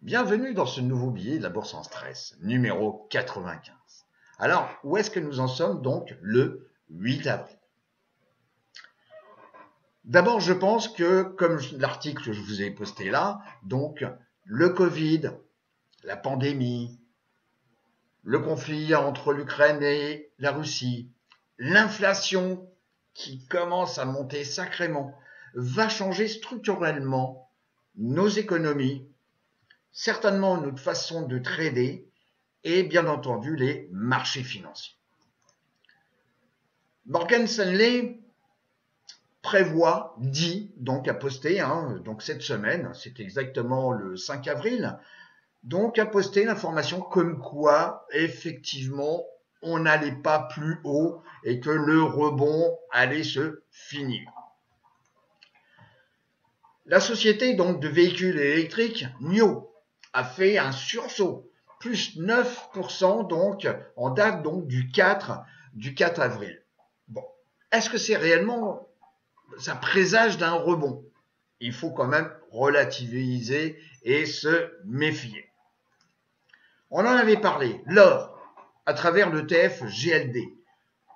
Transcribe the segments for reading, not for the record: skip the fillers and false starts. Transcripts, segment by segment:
Bienvenue dans ce nouveau billet de la Bourse en stress, numéro 95. Alors, où est-ce que nous en sommes donc le 8 avril? D'abord, je pense que, comme l'article que je vous ai posté là, donc le Covid, la pandémie, le conflit entre l'Ukraine et la Russie, l'inflation qui commence à monter sacrément, va changer structurellement nos économies, certainement notre façon de trader et bien entendu les marchés financiers. Morgan Stanley a posté, donc cette semaine, c'est exactement le 5 avril, donc a posté l'information comme quoi, effectivement, on n'allait pas plus haut et que le rebond allait se finir. La société donc de véhicules électriques, NIO, a fait un sursaut, plus 9% donc en date donc du 4 avril. Bon, est-ce que c'est réellement, ça présage d'un rebond? Il faut quand même relativiser et se méfier. On en avait parlé, l'or, à travers l'ETF GLD.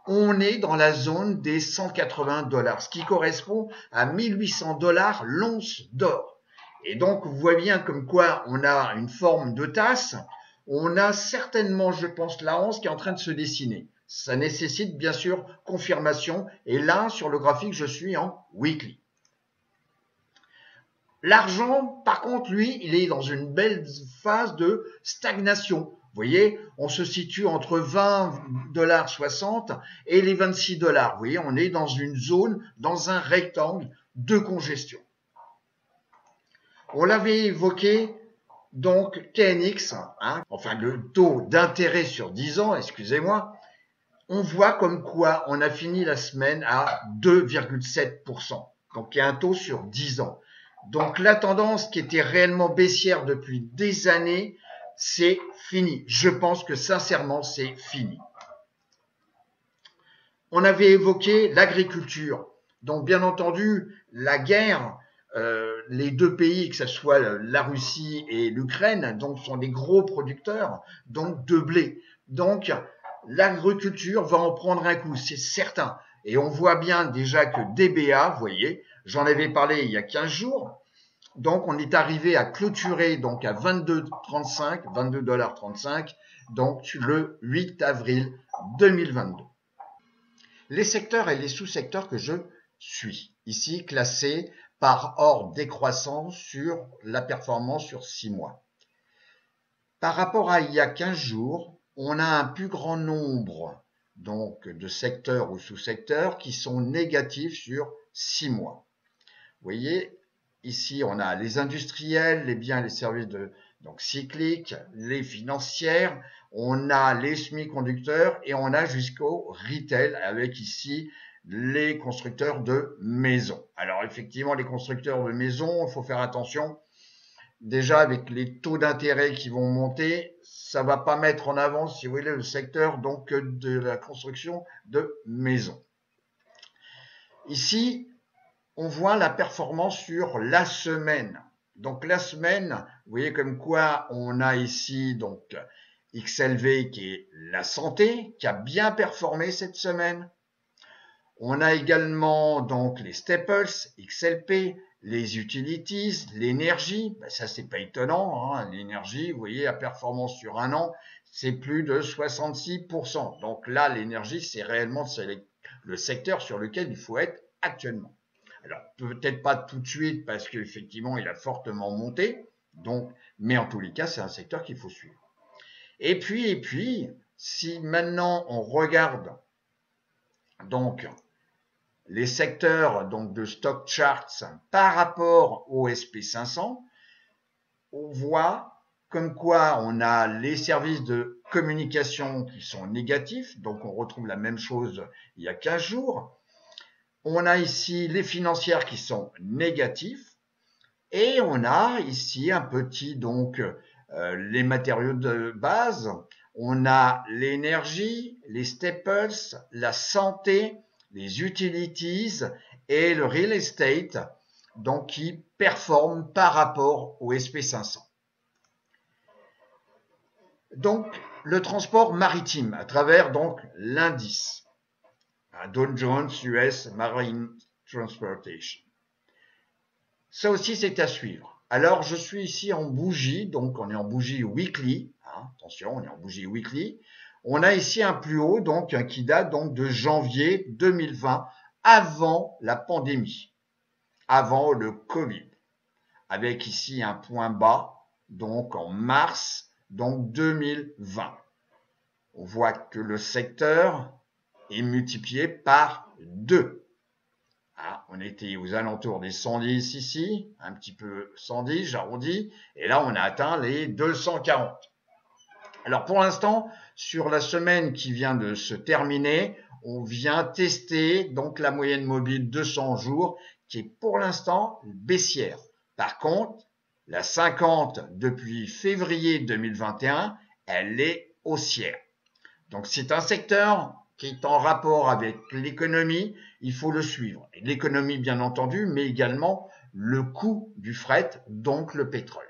On est dans la zone des 180 $, ce qui correspond à 1800 $ l'once d'or. Et donc, vous voyez bien comme quoi on a une forme de tasse. On a certainement, je pense, la once qui est en train de se dessiner. Ça nécessite bien sûr confirmation. Et là, sur le graphique, je suis en weekly. L'argent, par contre, lui, il est dans une belle phase de stagnation. Vous voyez, on se situe entre 20,60 $ et les 26 $. Vous voyez, on est dans une zone, dans un rectangle de congestion. On l'avait évoqué, donc TNX, enfin le taux d'intérêt sur 10 ans, excusez-moi, on voit comme quoi on a fini la semaine à 2,7%. Donc il y a un taux sur 10 ans. Donc la tendance qui était réellement baissière depuis des années, c'est fini. Je pense que sincèrement, c'est fini. On avait évoqué l'agriculture. Donc bien entendu, la guerre, les deux pays, que ce soit la Russie et l'Ukraine, donc sont des gros producteurs donc de blé. Donc l'agriculture va en prendre un coup, c'est certain. Et on voit bien déjà que DBA, vous voyez, j'en avais parlé il y a 15 jours, donc on est arrivé à clôturer donc à 22,35 $, donc le 8 avril 2022. Les secteurs et les sous-secteurs que je suis, ici classés par ordre décroissant sur la performance sur 6 mois. Par rapport à il y a 15 jours, on a un plus grand nombre donc de secteurs ou sous-secteurs qui sont négatifs sur 6 mois. Vous voyez, ici on a les industriels, les biens et les services donc cycliques, les financières, on a les semi-conducteurs et on a jusqu'au retail avec ici les constructeurs de maisons. Alors effectivement, les constructeurs de maisons, il faut faire attention. Déjà, avec les taux d'intérêt qui vont monter, ça va pas mettre en avant, si vous voulez, le secteur donc de la construction de maisons. Ici, on voit la performance sur la semaine. Donc la semaine, vous voyez comme quoi on a ici donc XLV qui est la santé, qui a bien performé cette semaine. On a également donc les staples, XLP, les utilities, l'énergie, ça c'est pas étonnant, l'énergie, vous voyez, la performance sur un an, c'est plus de 66%. Donc là, l'énergie, c'est réellement le secteur sur lequel il faut être actuellement. Alors, peut-être pas tout de suite parce qu'effectivement, il a fortement monté, donc, mais en tous les cas, c'est un secteur qu'il faut suivre. Et puis, si maintenant on regarde donc les secteurs donc de stock charts par rapport au SP500, on voit comme quoi on a les services de communication qui sont négatifs, donc on retrouve la même chose il y a 15 jours. On a ici les financières qui sont négatifs et on a ici un petit donc les matériaux de base. On a l'énergie, les staples, la santé, les utilities et le real estate, donc qui performent par rapport au SP500. Donc, le transport maritime à travers donc l'indice Dow Jones US Marine Transportation. Ça aussi, c'est à suivre. Alors, je suis ici en bougie, donc on est en bougie weekly. Attention, on est en bougie weekly. On a ici un plus haut, donc qui date donc de janvier 2020, avant la pandémie, avant le Covid, avec ici un point bas, donc en mars, donc 2020. On voit que le secteur est multiplié par 2. On était aux alentours des 110 ici, un petit peu 110, j'arrondis, et là on a atteint les 240. Alors pour l'instant, sur la semaine qui vient de se terminer, on vient tester donc la moyenne mobile 200 jours qui est pour l'instant baissière. Par contre, la 50 depuis février 2021, elle est haussière. Donc c'est un secteur qui est en rapport avec l'économie, il faut le suivre. L'économie bien entendu, mais également le coût du fret, donc le pétrole.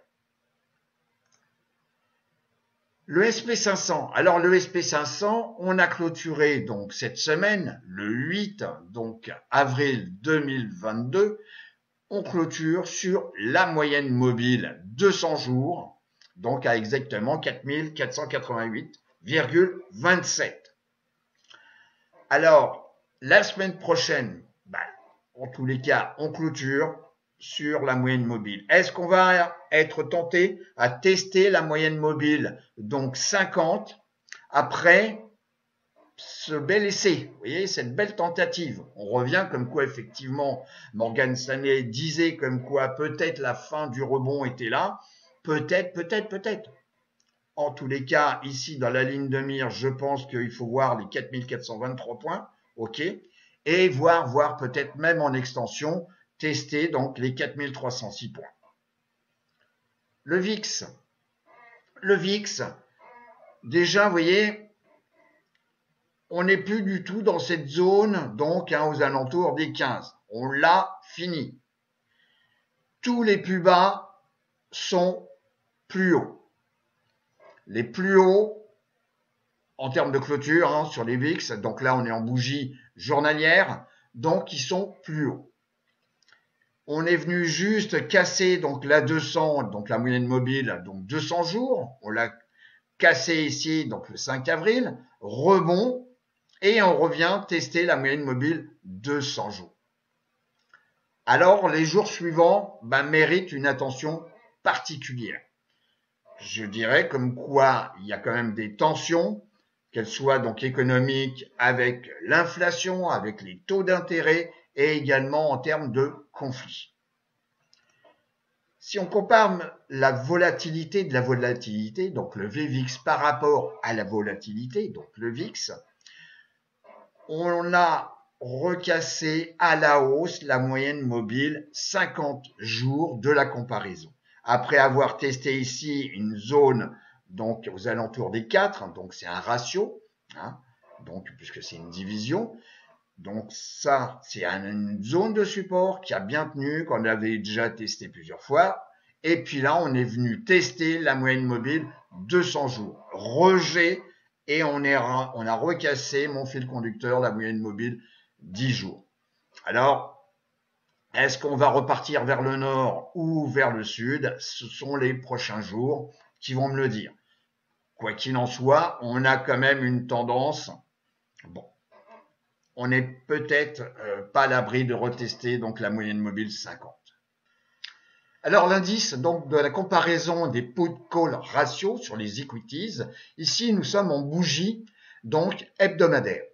Le SP500. Alors le SP500, on a clôturé donc cette semaine, le 8 donc avril 2022, on clôture sur la moyenne mobile 200 jours, donc à exactement 4488,27. Alors, la semaine prochaine, en tous les cas, on clôture sur la moyenne mobile. Est-ce qu'on va être tenté à tester la moyenne mobile, donc 50, après ce bel essai, vous voyez, cette belle tentative. On revient comme quoi, effectivement, Morgan Stanley disait comme quoi peut-être la fin du rebond était là. Peut-être. En tous les cas, ici, dans la ligne de mire, je pense qu'il faut voir les 4423 points, ok, et voir peut-être même en extension, tester donc les 4306 points. Le VIX, déjà, vous voyez, on n'est plus du tout dans cette zone, donc aux alentours des 15. On l'a fini. Tous les plus bas sont plus hauts. Les plus hauts en termes de clôture sur les VIX, donc là on est en bougie journalière, donc ils sont plus hauts. On est venu juste casser donc la 200, donc la moyenne mobile, donc 200 jours. On l'a cassé ici, donc le 5 avril, rebond, et on revient tester la moyenne mobile 200 jours. Alors les jours suivants méritent une attention particulière. Je dirais comme quoi il y a quand même des tensions, qu'elles soient donc économiques avec l'inflation, avec les taux d'intérêt et également en termes de conflits. Si on compare la volatilité de la volatilité, donc le VVIX par rapport à la volatilité, donc le VIX, on a recassé à la hausse la moyenne mobile 50 jours de la comparaison. Après avoir testé ici une zone donc aux alentours des 4, donc c'est un ratio, donc puisque c'est une division, donc ça c'est une zone de support qui a bien tenu, qu'on avait déjà testé plusieurs fois, et puis là on est venu tester la moyenne mobile 200 jours, rejet, et on a recassé mon fil conducteur, la moyenne mobile 10 jours. Alors, est-ce qu'on va repartir vers le nord ou vers le sud? Ce sont les prochains jours qui vont me le dire. Quoi qu'il en soit, on a quand même une tendance. Bon, on n'est peut-être pas à l'abri de retester donc la moyenne mobile 50. Alors l'indice donc de la comparaison des put-call ratio sur les equities, ici nous sommes en bougie donc hebdomadaire.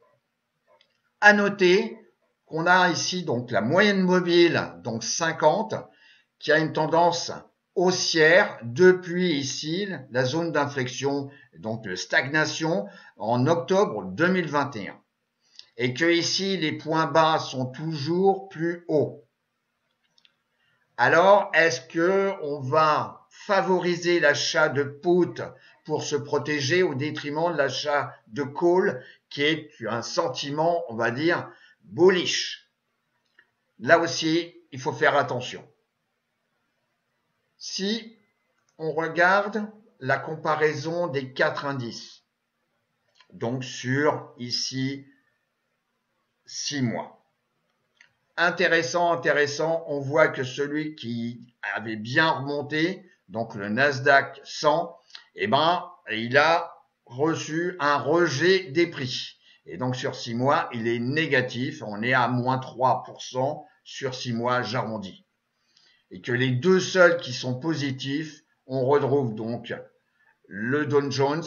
À noter qu'on a ici donc la moyenne mobile, donc 50, qui a une tendance haussière depuis ici la zone d'inflexion, donc de stagnation en octobre 2021. Et que ici les points bas sont toujours plus hauts. Alors, est-ce que on va favoriser l'achat de put pour se protéger au détriment de l'achat de call, qui est un sentiment, on va dire, bullish? Là aussi, il faut faire attention. Si on regarde la comparaison des 4 indices. Donc sur ici 6 mois. Intéressant, on voit que celui qui avait bien remonté, donc le Nasdaq 100, eh ben, il a reçu un rejet des prix. Et donc sur 6 mois, il est négatif, on est à moins 3% sur 6 mois, j'arrondis. Et que les deux seuls qui sont positifs, on retrouve donc le Dow Jones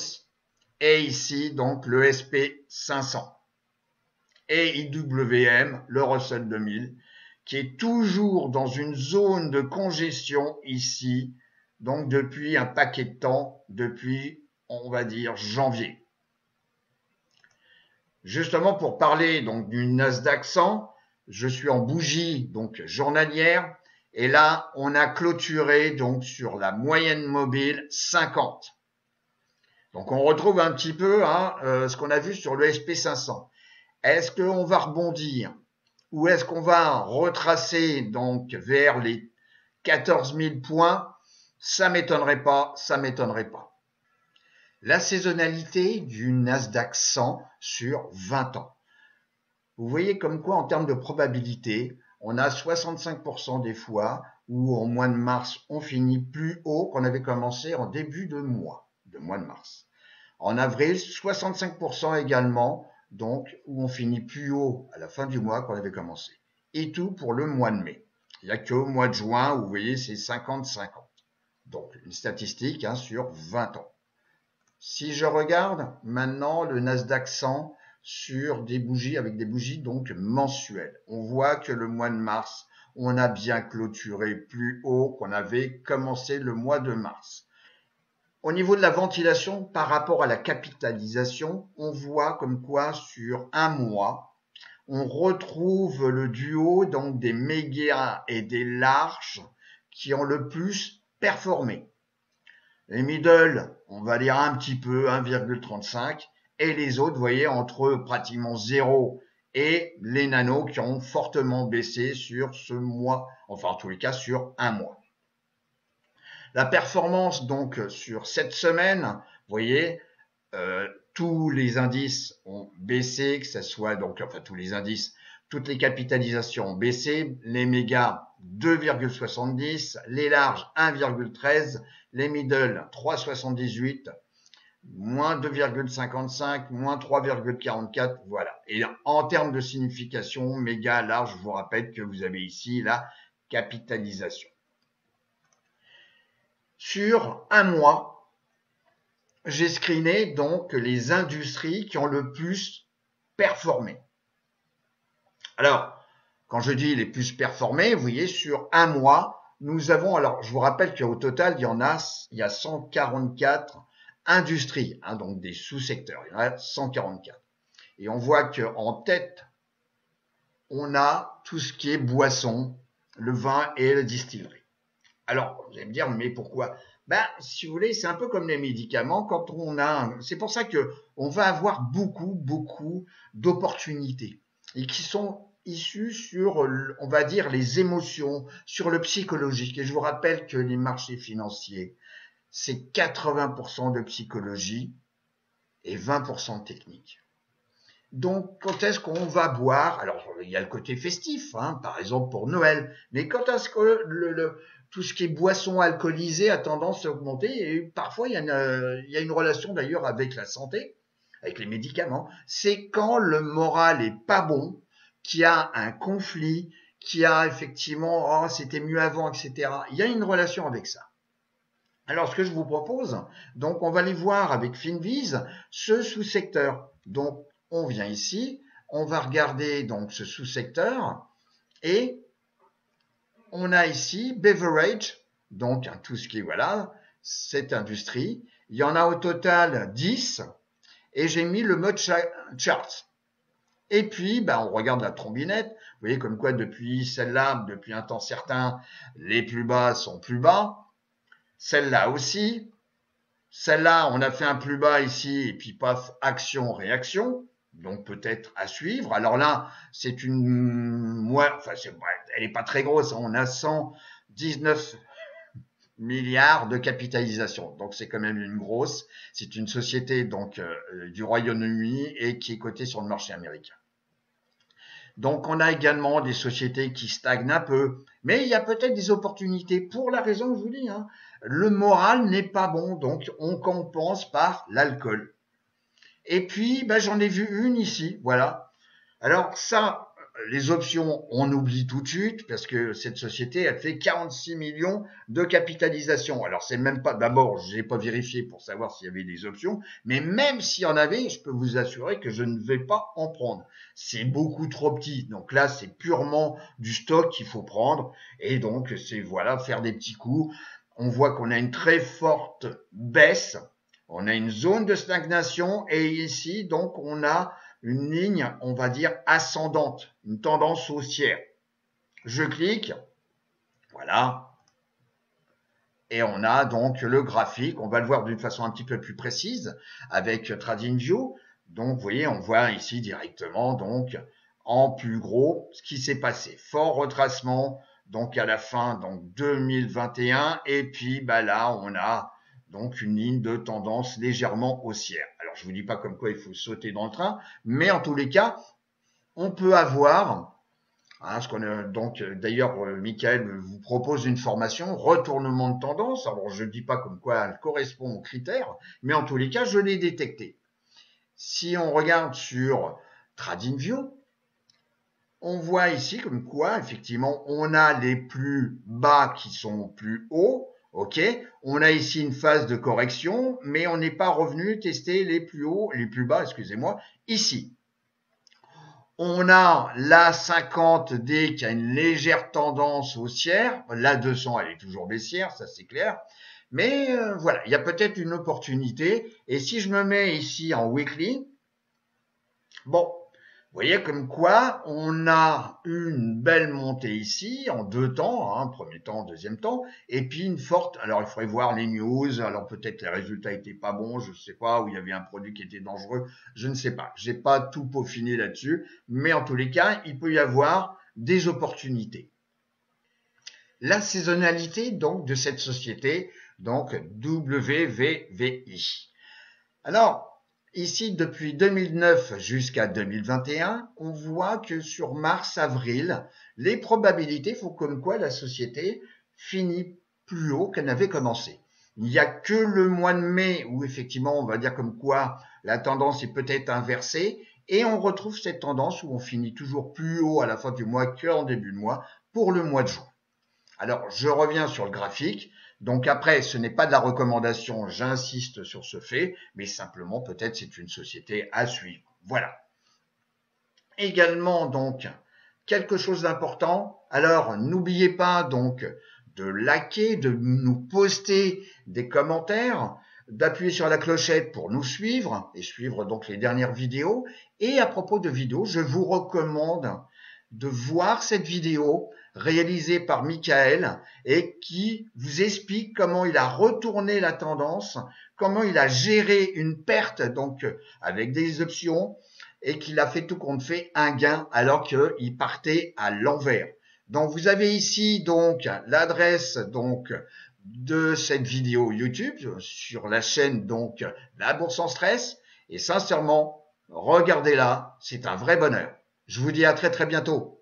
et ici donc le SP 500 et IWM, le Russell 2000, qui est toujours dans une zone de congestion ici, donc depuis un paquet de temps, depuis, on va dire, janvier. Justement, pour parler donc du Nasdaq 100, je suis en bougie donc journalière, et là, on a clôturé donc sur la moyenne mobile 50. Donc, on retrouve un petit peu ce qu'on a vu sur le SP500. Est-ce qu'on va rebondir ou est-ce qu'on va retracer donc vers les 14 000 points? Ça m'étonnerait pas, ça m'étonnerait pas. La saisonnalité du Nasdaq 100 sur 20 ans. Vous voyez comme quoi en termes de probabilité, on a 65% des fois où en mois de mars, on finit plus haut qu'on avait commencé en début de mois de mars. En avril, 65% également, donc où on finit plus haut à la fin du mois qu'on avait commencé. Et tout pour le mois de mai. Il n'y a qu'au mois de juin où vous voyez c'est 50-50. Donc une statistique sur 20 ans. Si je regarde maintenant le Nasdaq 100 sur des bougies avec des bougies donc mensuelles, on voit que le mois de mars, on a bien clôturé plus haut qu'on avait commencé le mois de mars. Au niveau de la ventilation par rapport à la capitalisation, on voit comme quoi sur un mois, on retrouve le duo donc des médias et des larges qui ont le plus performé. Les middle, on va dire un petit peu, 1,35, et les autres, vous voyez, entre pratiquement 0 et les nanos qui ont fortement baissé sur ce mois, enfin en tous les cas sur un mois. La performance donc sur cette semaine, vous voyez, tous les indices ont baissé, que ce soit donc, enfin tous les indices, toutes les capitalisations ont baissé, les mégas 2,70, les larges 1,13, les middle 3,78, moins 2,55, moins 3,44, voilà. Et en termes de signification, méga, large, je vous rappelle que vous avez ici la capitalisation. Sur un mois, j'ai screené donc les industries qui ont le plus performé. Alors, quand je dis les plus performés, vous voyez, sur un mois, nous avons, alors je vous rappelle qu'au total, il y a 144 industries, donc des sous-secteurs, il y en a 144. Et on voit qu'en tête, on a tout ce qui est boisson, le vin et la distillerie. Alors, vous allez me dire, mais pourquoi? Si vous voulez, c'est un peu comme les médicaments. Quand on a, c'est pour ça que on va avoir beaucoup d'opportunités et qui sont issues sur, on va dire, les émotions, sur le psychologique. Et je vous rappelle que les marchés financiers, c'est 80% de psychologie et 20% de technique. Donc, quand est-ce qu'on va boire? Alors, il y a le côté festif, par exemple pour Noël. Mais quand est-ce que tout ce qui est boisson alcoolisée a tendance à augmenter? Et parfois, il y a une relation d'ailleurs avec la santé, avec les médicaments. C'est quand le moral est pas bon, qu'il y a un conflit, qu'il y a effectivement, c'était mieux avant, etc. Il y a une relation avec ça. Alors, ce que je vous propose, donc, on va aller voir avec Finviz ce sous-secteur. Donc, on vient ici, on va regarder donc ce sous-secteur et on a ici beverage, donc tout ce qui est, voilà, cette industrie. Il y en a au total 10 et j'ai mis le mode chart. Et puis, on regarde la trombinette. Vous voyez comme quoi depuis celle-là, depuis un temps certain, les plus bas sont plus bas. Celle-là aussi. Celle-là, on a fait un plus bas ici et puis paf, action, réaction. Donc peut-être à suivre. Alors là, c'est elle est pas très grosse. On a 119 milliards de capitalisation. Donc c'est quand même une grosse. C'est une société donc du Royaume-Uni et qui est cotée sur le marché américain. Donc on a également des sociétés qui stagnent un peu, mais il y a peut-être des opportunités pour la raison que je vous dis. Hein. Le moral n'est pas bon, donc on compense par l'alcool. Et puis j'en ai vu une ici, voilà. Alors ça, les options, on oublie tout de suite parce que cette société, elle fait 46 millions de capitalisation. Alors c'est même pas, d'abord, je n'ai pas vérifié pour savoir s'il y avait des options, mais même s'il y en avait, je peux vous assurer que je ne vais pas en prendre. C'est beaucoup trop petit. Donc là, c'est purement du stock qu'il faut prendre. Et donc, c'est voilà, faire des petits coups. On voit qu'on a une très forte baisse. On a une zone de stagnation et ici, donc, on a une ligne, on va dire, ascendante, une tendance haussière. Je clique, voilà, et on a donc le graphique, on va le voir d'une façon un petit peu plus précise avec TradingView. Donc, vous voyez, on voit ici directement, donc, en plus gros, ce qui s'est passé. Fort retracement, donc à la fin, donc 2021, et puis là, on a donc une ligne de tendance légèrement haussière. Alors, je vous dis pas comme quoi il faut sauter dans le train, mais en tous les cas, on peut avoir, ce qu'on a, donc d'ailleurs, Michael vous propose une formation, retournement de tendance. Alors, je ne dis pas comme quoi elle correspond aux critères, mais en tous les cas, je l'ai détecté. Si on regarde sur TradingView, on voit ici comme quoi, effectivement, on a les plus bas qui sont plus hauts. Ok, on a ici une phase de correction, mais on n'est pas revenu tester les plus hauts, les plus bas, excusez-moi, ici. On a la 50D qui a une légère tendance haussière. La 200, elle est toujours baissière, ça c'est clair. Mais voilà, il y a peut-être une opportunité. Et si je me mets ici en weekly, bon, vous voyez comme quoi on a une belle montée ici en deux temps, hein, premier temps, deuxième temps, et puis une forte. Alors il faudrait voir les news. Alors peut-être les résultats étaient pas bons, je sais pas, ou il y avait un produit qui était dangereux, je ne sais pas. J'ai pas tout peaufiné là-dessus, mais en tous les cas, il peut y avoir des opportunités. La saisonnalité donc de cette société, donc WVVI. Alors ici, depuis 2009 jusqu'à 2021, on voit que sur mars-avril, les probabilités font comme quoi la société finit plus haut qu'elle n'avait commencé. Il n'y a que le mois de mai où effectivement, on va dire comme quoi la tendance est peut-être inversée et on retrouve cette tendance où on finit toujours plus haut à la fin du mois qu'en début de mois pour le mois de juin. Alors, je reviens sur le graphique. Donc après, ce n'est pas de la recommandation, j'insiste sur ce fait, mais simplement peut-être c'est une société à suivre. Voilà. Également donc, quelque chose d'important. Alors, n'oubliez pas donc de liker, de nous poster des commentaires, d'appuyer sur la clochette pour nous suivre et suivre donc les dernières vidéos. Et à propos de vidéos, je vous recommande de voir cette vidéo réalisée par Michael et qui vous explique comment il a retourné la tendance, comment il a géré une perte donc avec des options et qu'il a fait tout compte fait un gain alors qu'il partait à l'envers. Donc vous avez ici donc l'adresse donc de cette vidéo YouTube sur la chaîne donc La Bourse en Stress et sincèrement regardez-la, c'est un vrai bonheur. Je vous dis à très bientôt.